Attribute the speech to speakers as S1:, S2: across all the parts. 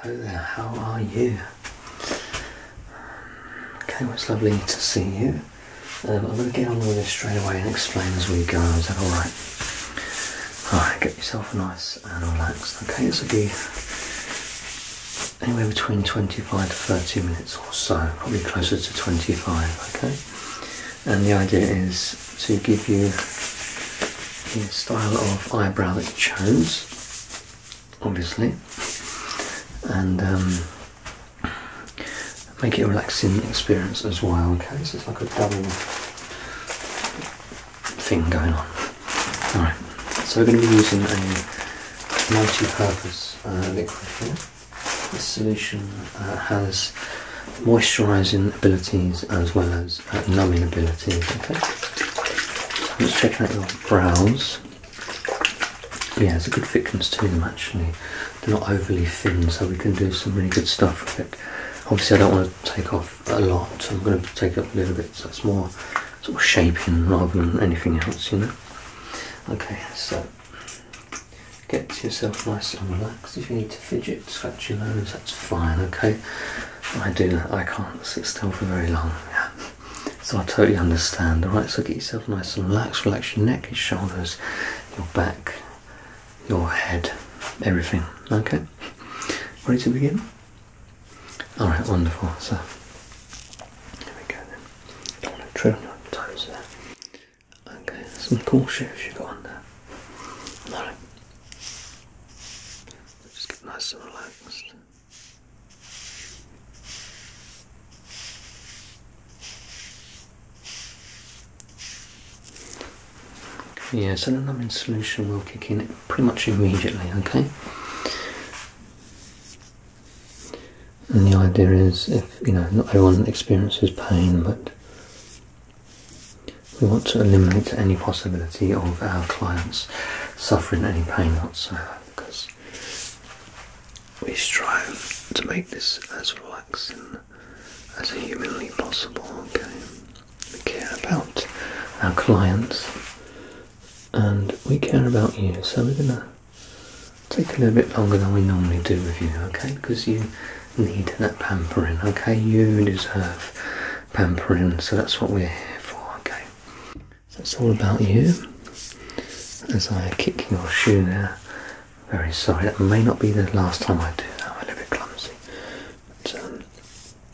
S1: Hello there, how are you? Okay, well, it's lovely to see you. I'm going to get on with this straight away and explain as we go. Is that alright? Alright, get yourself nice and relaxed. Okay, this will be anywhere between 25 to 30 minutes or so, probably closer to 25, okay? And the idea is to give you the style of eyebrow that you chose, obviously, and make it a relaxing experience as well, okay? So it's like a double thing going on. Alright, so we're going to be using a multi-purpose liquid here. This solution has moisturising abilities as well as numbing abilities, okay? So I'm just checking out your brows. Yeah, it's a good thickness to them actually. They're not overly thin, so we can do some really good stuff with it. Obviously I don't want to take off a lot, so I'm going to take up a little bit, so it's more sort of shaping rather than anything else, you know. Okay, so get yourself nice and relaxed. If you need to fidget, scratch your nose, that's fine, okay? I do that, I can't sit still for very long, yeah. So I totally understand, alright? So get yourself nice and relaxed, relax your neck, your shoulders, your back, your head, everything, okay? Ready to begin? Alright, wonderful. So, here we go then. Don't want to tread on your toes there. Okay, some cool shoes you got on there. Alright. Just get nice and relaxed. Yeah, so the numbing solution will kick in pretty much immediately, okay? And the idea is, if you know, not everyone experiences pain, but we want to eliminate any possibility of our clients suffering any pain whatsoever, because we strive to make this as relaxing as humanly possible, okay? We care about our clients and we care about you, so we're going to take a little bit longer than we normally do with you, okay? Because you need that pampering, okay? You deserve pampering, so that's what we're here for, okay? So it's all about you. As I kick your shoe there, very sorry, that may not be the last time I do that, I'm a little bit clumsy, but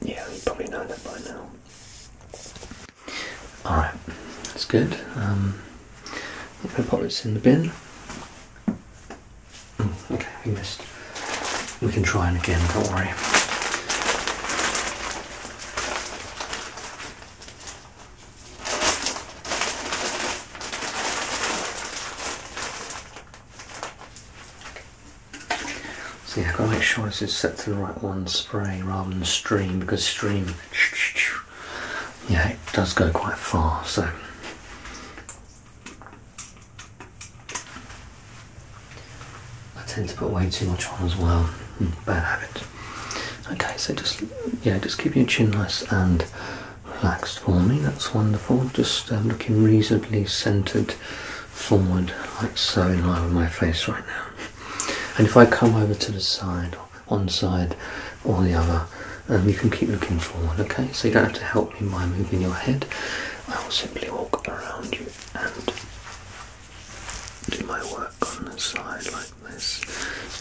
S1: yeah, you probably know that by now. Alright, that's good. I'm going to pop this in the bin. Okay, we missed. We can try it again, don't worry. So yeah, I've got to make sure this is set to the right one, spray rather than stream, because stream, yeah, it does go quite far, so. I tend to put way too much on as well. Bad habit. Okay, so just keep your chin nice and relaxed for me. That's wonderful. Just looking reasonably centered forward, like so, in line with my face right now. And if I come over to the side, or one side or the other, you can keep looking forward. Okay, so you don't have to help me by moving your head. I will simply walk around you and do my work on the side like this,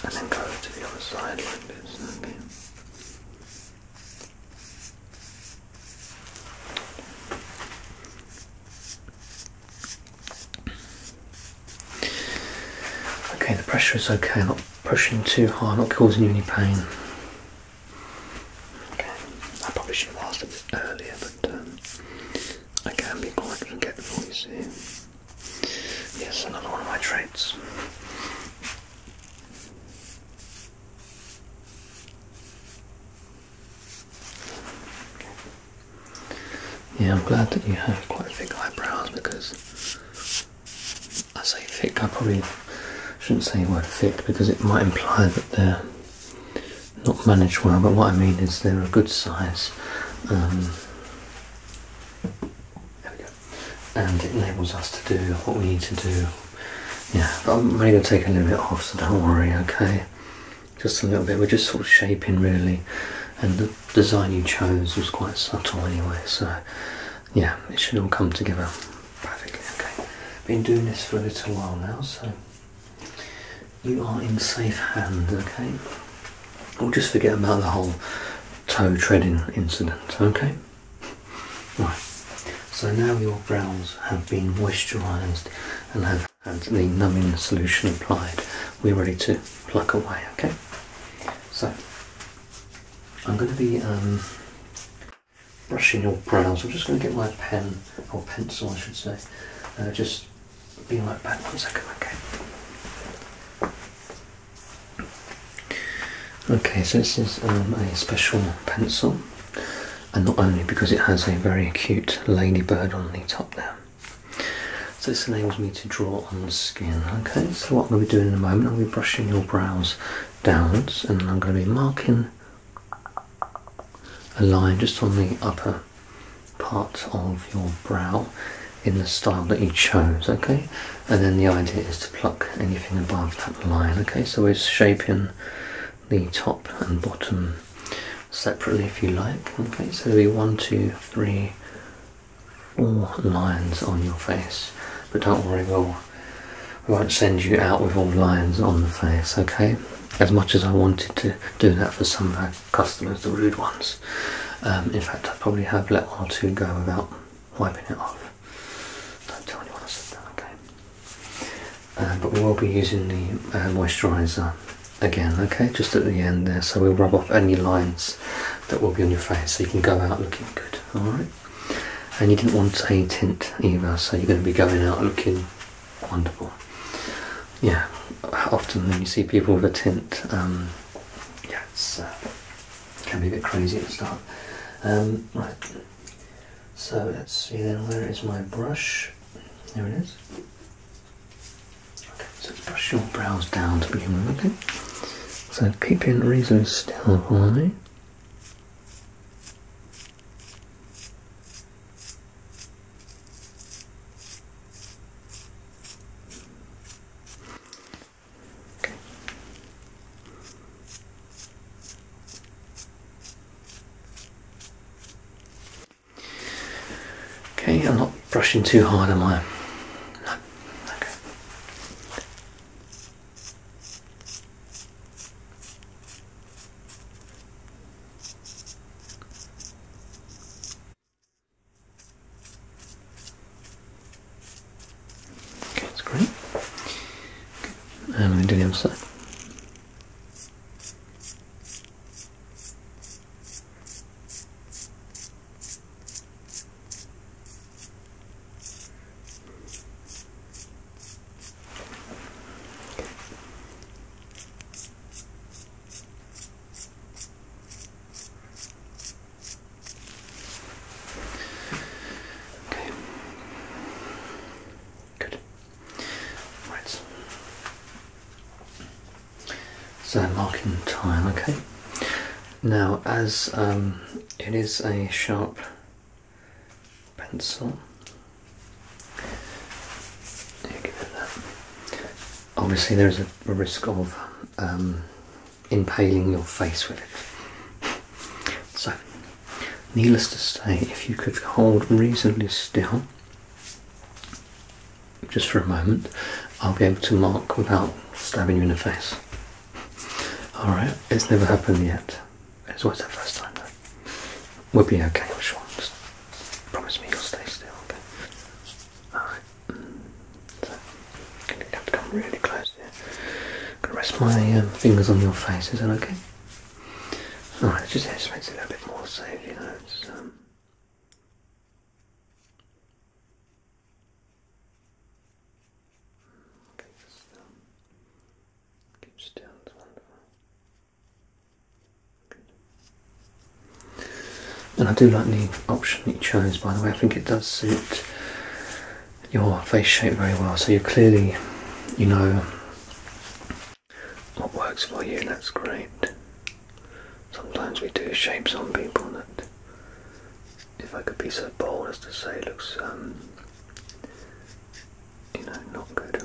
S1: and then go to the other side like this, okay? Okay, the pressure is okay, not pushing too hard, not causing you any pain. Okay, I probably should have asked a bit earlier, but I can be quite forgetful, you see. Yes, another one of my traits. Yeah, I'm glad that you have quite thick eyebrows, because I say thick, I probably shouldn't say the word thick because it might imply that they're not managed well, but what I mean is they're a good size. There we go. And it enables us to do what we need to do. Yeah, but I'm only going to take a little bit off, so don't worry, okay? just a little bit. We're just sort of shaping really, and the design you chose was quite subtle anyway, so yeah, it should all come together perfectly. Okay, been doing this for a little while now, so you are in safe hands. Okay, we'll just forget about the whole toe treading incident. Okay, right. So now your brows have been moisturised and have had the numbing solution applied. We're ready to pluck away. Okay, so I'm going to be brushing your brows. I'm just going to get my pen, or pencil I should say. Just be right back 1 second, okay? Okay, so this is a special pencil, and not only because it has a very cute ladybird on the top there. So this enables me to draw on the skin, okay? So what I'm going to be doing in a moment, I'll be brushing your brows downwards, and I'm going to be marking a line just on the upper part of your brow in the style that you chose, okay? And then the idea is to pluck anything above that line, okay? So we're shaping the top and bottom separately if you like, okay? So there'll be 1, 2, 3, 4 lines on your face, but don't worry, we won't send you out with all lines on the face, okay? As much as I wanted to do that for some of our customers, the rude ones. In fact, I probably have let 1 or 2 go without wiping it off. Don't tell anyone I said that, okay? But we will be using the moisturiser again, okay? Just at the end there, so we'll rub off any lines that will be on your face so you can go out looking good, alright? And you didn't want a tint either, so you're going to be going out looking wonderful. Yeah, often when you see people with a tint, yeah, it's can be a bit crazy at the start. Right, so let's see then, where is my brush? There it is. Okay, so let's brush your brows down to begin with, okay? So keeping reasonably still for me. Okay, I'm not brushing too hard, am I? No. Okay. Okay, that's great. Okay. And I'm going to do the other side. So marking time, okay. Now, as it is a sharp pencil, obviously there is a risk of impaling your face with it. So, needless to say, if you could hold reasonably still, just for a moment, I'll be able to mark without stabbing you in the face. Alright, it's never happened yet. It's always the first time though. We'll be okay, I'm sure. Just promise me you'll stay still, okay? Alright. So, I'm going to have to come really close here. I'm going to rest my fingers on your face, is that okay? Alright, just makes it a little bit more safe, you know. It's, okay, just keep still, it's wonderful. And I do like the option that you chose, by the way. I think it does suit your face shape very well. So you clearly, you know what works for you, and that's great. Sometimes we do shapes on people that, if I could be so bold as to say, looks, you know, not good.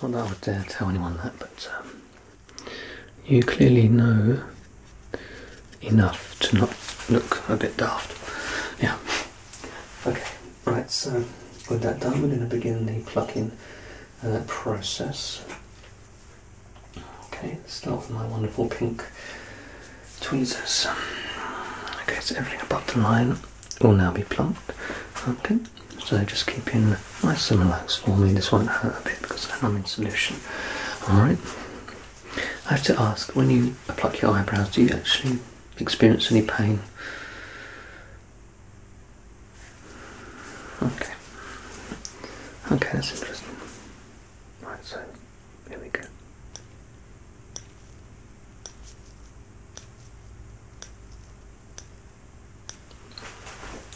S1: Not that I would dare tell anyone that, but you clearly know enough to not look a bit daft. Yeah. Okay, right, so with that done, we're going to begin the plucking process. Okay, let's start with my wonderful pink tweezers. Okay, so everything above the line will now be plucked. Okay, so just keeping nice and relaxed for me. This won't hurt a bit because I'm in solution. Alright. I have to ask, when you pluck your eyebrows, do you actually experience any pain? Okay. Okay, that's interesting. Right, so here we go.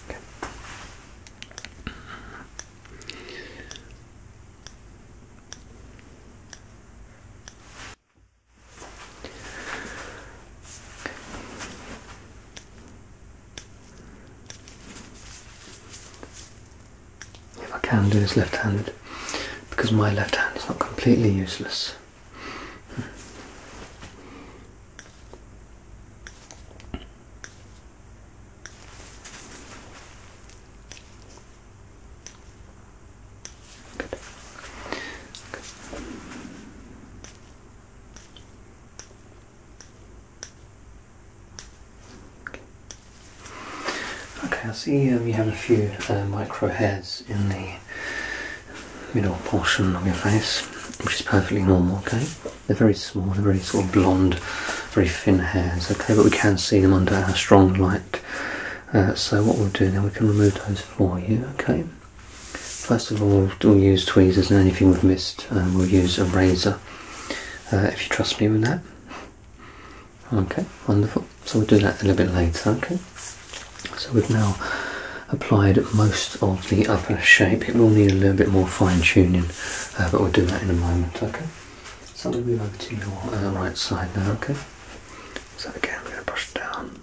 S1: Okay. If I can do this left-handed, because my left hand is not completely useless. Okay, I see you have a few micro hairs in the middle portion of your face, which is perfectly normal, okay? They're very small, they're very sort of blonde, very thin hairs, okay? But we can see them under a strong light. So what we'll do then, we can remove those for you, okay? First of all, we'll use tweezers, and anything we've missed, we'll use a razor, if you trust me with that. Okay, wonderful. So we'll do that a little bit later, okay? So we've now applied most of the upper shape. It will need a little bit more fine tuning, but we'll do that in a moment, okay? So we'll move over to your right side now, okay? So again, we're going to brush down.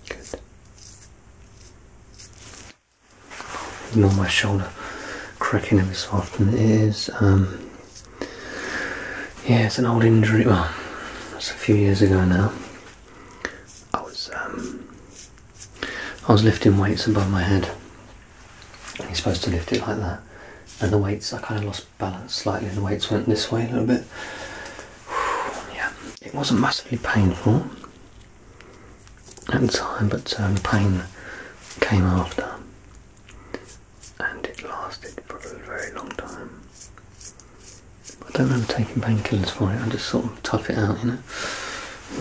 S1: Good. Ignore my shoulder cracking every so often. It is, yeah, it's an old injury. Well, it's a few years ago now. I was lifting weights above my head, and you're supposed to lift it like that. And the weights, I kind of lost balance slightly, and the weights went this way a little bit. Yeah, it wasn't massively painful at the time, but the pain came after. And it lasted for a very long time. I don't remember taking painkillers for it, I just sort of tough it out, you know.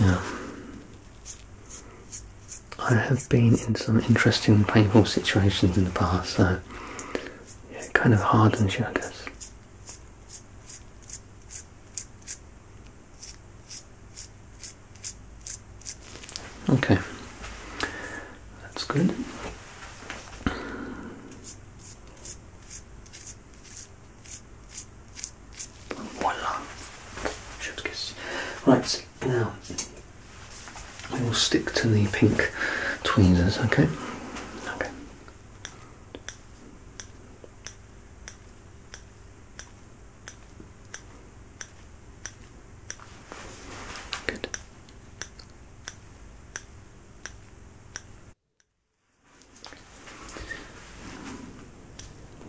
S1: Yeah. I have been in some interesting painful situations in the past, so yeah, it kind of hardens you, I guess. Okay. That's good. Right, now we will stick to the pink tweezers, okay? Okay. Good.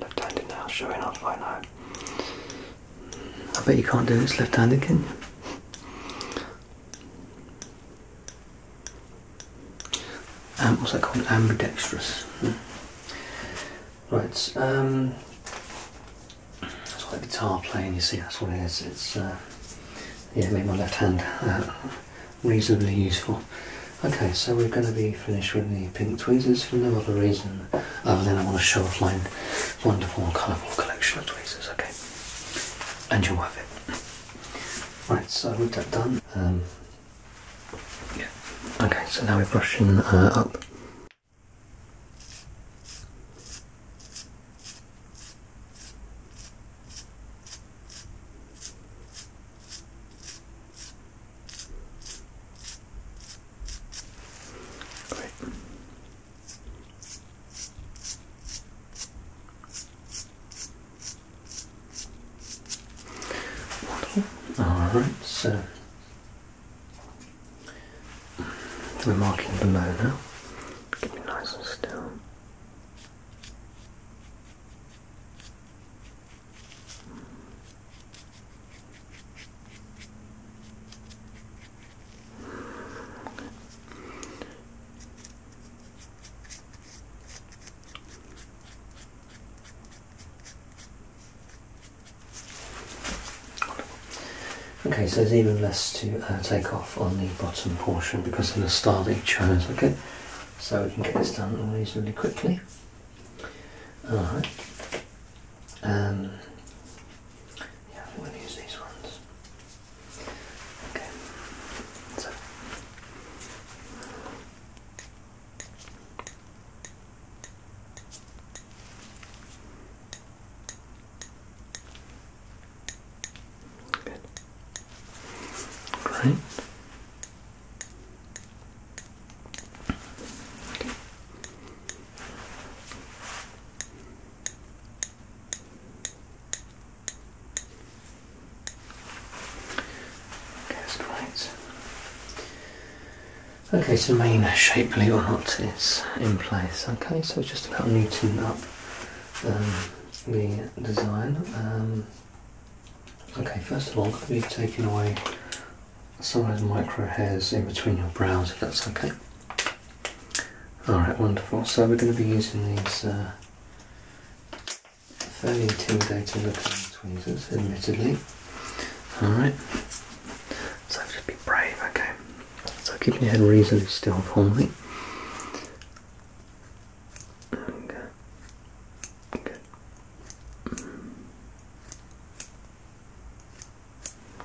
S1: Left-handed now, showing off, I know. I bet you can't do this left-handed, can you? What's that called? Ambidextrous. Right, it's like guitar playing, you see, that's what it is. It's, yeah, made my left hand reasonably useful. Okay, so we're going to be finished with the pink tweezers for no other reason other than I want to show off my wonderful and colourful collection of tweezers, okay? And you're worth it. Right, so with that done, yeah. Okay, so now we're brushing up. We're marking below now. Keep it nice and still. Okay, so there's even less to take off on the bottom portion because of the style that you chose, okay? So we can get this done reasonably quickly. Alright. Yeah, I think we'll use these ones. Okay. So. Good. Great. Okay, so main shape, believe it or not, is in place. Okay, so it's just about neatening up the design. Okay, first of all, I'm going to be taking away some of those micro hairs in between your brows, if that's okay. Alright, wonderful. So we're going to be using these fairly intimidating looking tweezers, admittedly. Alright, so just be brave, okay? So keep your head reasonably still for me. Okay. Good.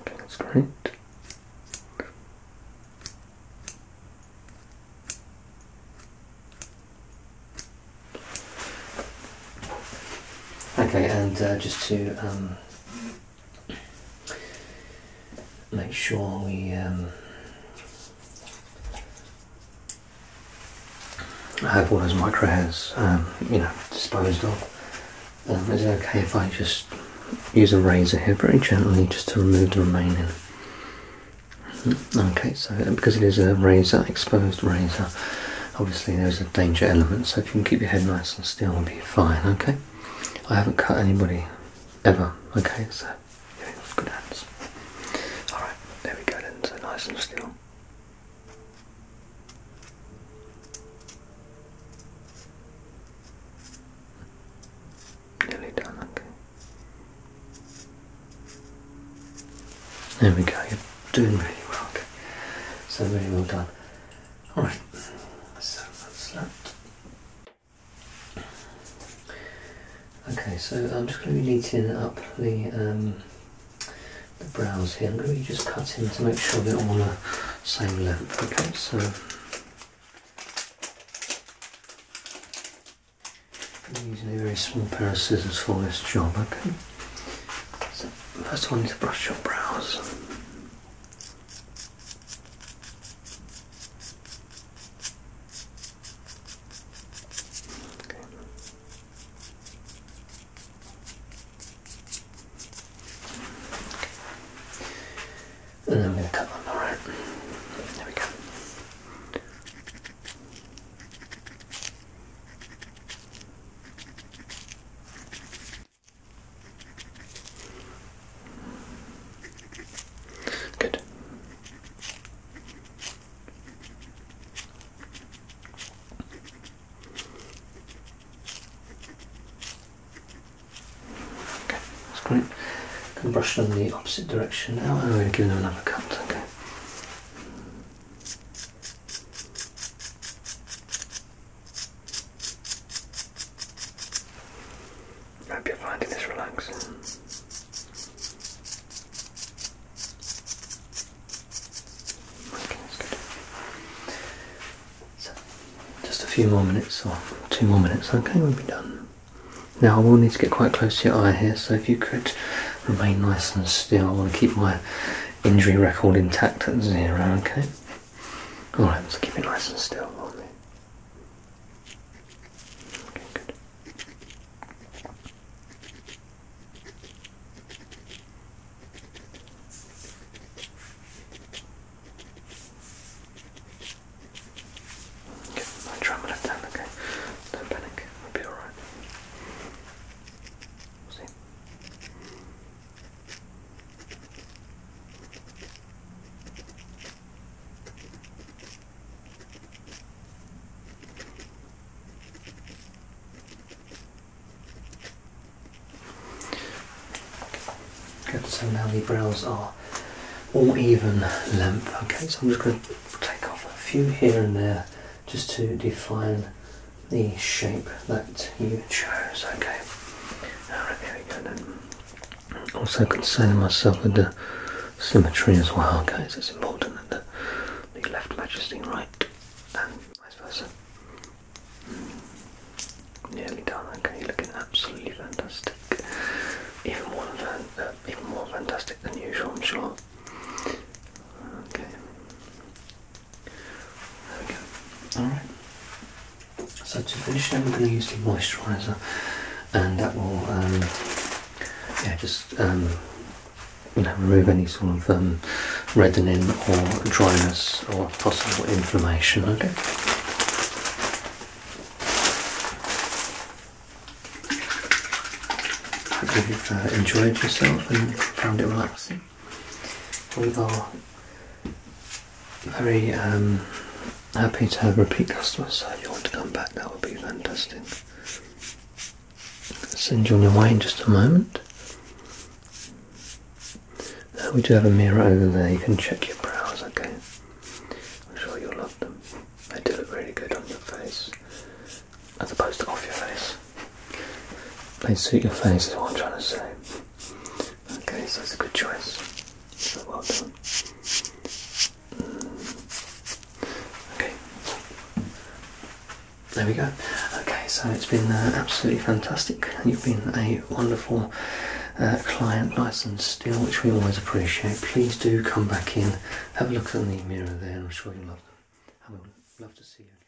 S1: Okay, that's great. Okay, and just to make sure we have all those micro hairs, disposed of. Is it okay if I just use a razor here very gently just to remove the remaining? Okay, so because it is a razor, exposed razor, obviously there's a danger element, so if you can keep your head nice and still, it'll be fine, okay? I haven't cut anybody ever, okay, so you're in good hands. Alright, there we go then, so nice and still. Nearly done, okay. There we go, you're doing really well, okay. So really well done. Alright, so that's that. Okay, so I'm just going to be neatening up the brows here. I'm going to be just cutting to make sure they're all the same length, okay, so I'm using a very small pair of scissors for this job, okay. So first I need to brush your brows. Okay. And then I'm going to cut them, alright. There we go. Good. Okay, that's great. I'm going to brush them the opposite direction now, and I'm going to give them another cut, okay. I hope you're finding this relaxing. Okay, that's good. So, just a few more minutes, or 2 more minutes, okay, we'll be done. Now I will need to get quite close to your eye here, so if you could remain nice and still. I want to keep my injury record intact at 0, okay? Alright, so keep it nice and still for me. Okay, good. so now the brows are all even length. Okay, so I'm just going to take off a few here and there just to define the shape that you chose. Okay, alright, here we go then. Also concern myself with the symmetry as well. Okay, so it's important that the left matches the right and vice versa. Nearly done. Okay, you're looking absolutely fantastic. Even more fantastic than usual, I'm sure. Okay. There we go. Alright. So to finish then, we're going to use the moisturiser, and that will just remove any sort of reddening or dryness or possible inflammation. Okay. Hope you've enjoyed yourself and found it relaxing. We are very happy to have repeat customers, so if you want to come back, that would be fantastic. I'll send you on your way in just a moment. We do have a mirror over there, you can check your brows, okay? I'm sure you'll love them. They do look really good on your face, as opposed to off your face. They suit your face is what I'm trying to say. Okay, so it's a good choice. So well done. Okay. There we go. Okay, so it's been absolutely fantastic. You've been a wonderful client, nice and still, which we always appreciate. Please do come back in, have a look in the mirror there, I'm sure you'll love them. And we'll love to see you.